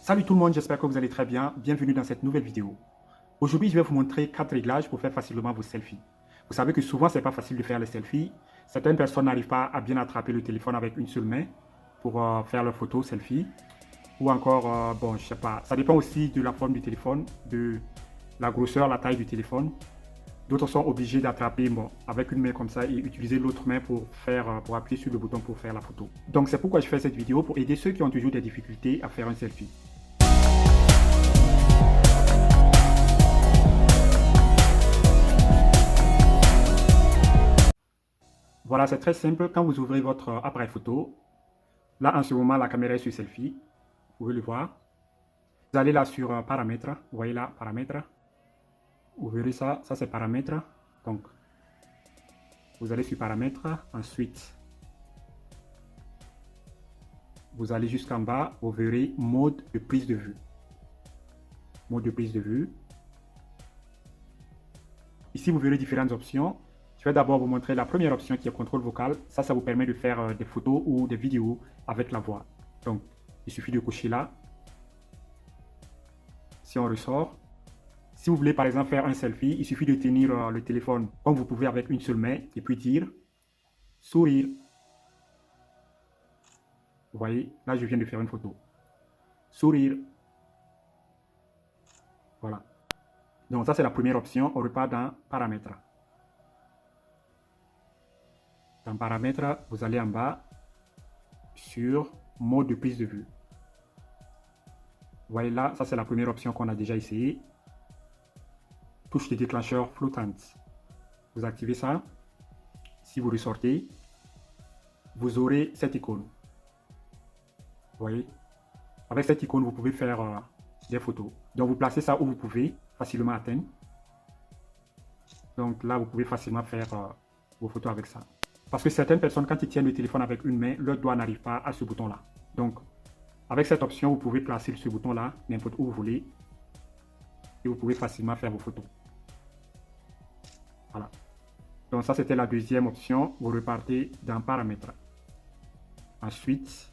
Salut tout le monde, j'espère que vous allez très bien. Bienvenue dans cette nouvelle vidéo. Aujourd'hui, je vais vous montrer 4 réglages pour faire facilement vos selfies. Vous savez que souvent, ce n'est pas facile de faire les selfies. Certaines personnes n'arrivent pas à bien attraper le téléphone avec une seule main pour faire leurs photos selfie. Ou encore, bon, je sais pas, ça dépend aussi de la forme du téléphone, de la grosseur, la taille du téléphone. D'autres sont obligés d'attraper avec une main comme ça et utiliser l'autre main pour appuyer sur le bouton pour faire la photo. Donc c'est pourquoi je fais cette vidéo, pour aider ceux qui ont toujours des difficultés à faire un selfie. Voilà, c'est très simple. Quand vous ouvrez votre appareil photo, là en ce moment la caméra est sur selfie, vous pouvez le voir. Vous allez là sur paramètres, vous voyez là paramètres. Vous verrez ça c'est paramètres. Donc, vous allez sur paramètres, ensuite, vous allez jusqu'en bas, vous verrez mode de prise de vue. Mode de prise de vue. Ici, vous verrez différentes options. Je vais d'abord vous montrer la première option qui est contrôle vocal. Ça vous permet de faire des photos ou des vidéos avec la voix. Donc, il suffit de cocher là. Si on ressort, si vous voulez par exemple faire un selfie, il suffit de tenir le téléphone comme vous pouvez avec une seule main et puis dire sourire. Vous voyez, là je viens de faire une photo. Sourire. Voilà. Donc ça c'est la première option. On repart dans paramètres. Dans paramètres, vous allez en bas sur mode de prise de vue. Vous voyez là, ça c'est la première option qu'on a déjà essayé. Touche de déclencheur flottante. Vous activez ça. Si vous ressortez, vous aurez cette icône. Vous voyez, avec cette icône, vous pouvez faire des photos. Donc vous placez ça où vous pouvez facilement atteindre. Donc là, vous pouvez facilement faire vos photos avec ça. Parce que certaines personnes, quand ils tiennent le téléphone avec une main, leur doigt n'arrive pas à ce bouton-là. Donc, avec cette option, vous pouvez placer ce bouton-là n'importe où vous voulez. Et vous pouvez facilement faire vos photos. Voilà. Donc ça, c'était la deuxième option. Vous repartez dans paramètres. Ensuite,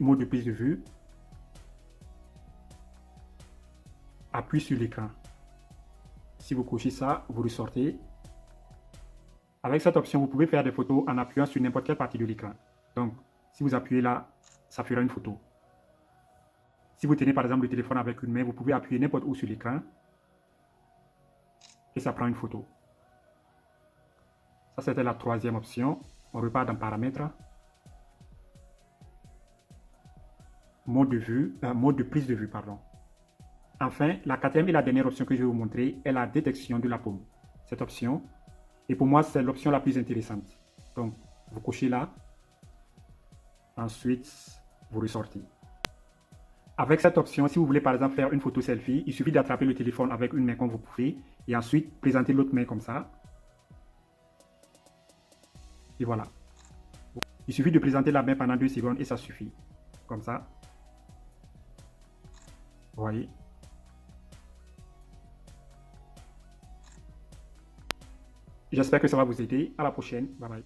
mode de prise de vue. Appui sur l'écran. Si vous cochez ça, vous ressortez. Avec cette option, vous pouvez faire des photos en appuyant sur n'importe quelle partie de l'écran. Donc, si vous appuyez là, ça fera une photo. Si vous tenez par exemple le téléphone avec une main, vous pouvez appuyer n'importe où sur l'écran et ça prend une photo. Ça, c'était la troisième option. On repart dans paramètres. Mode de prise de vue, pardon. Enfin, la quatrième et la dernière option que je vais vous montrer est la détection de la paume. Cette option, et pour moi, c'est l'option la plus intéressante. Donc, vous cochez là. Ensuite, vous ressortez. Avec cette option, si vous voulez par exemple faire une photo selfie, il suffit d'attraper le téléphone avec une main comme vous pouvez et ensuite présenter l'autre main comme ça. Et voilà. Il suffit de présenter la main pendant 2 secondes et ça suffit. Comme ça. Vous voyez. J'espère que ça va vous aider. À la prochaine. Bye bye.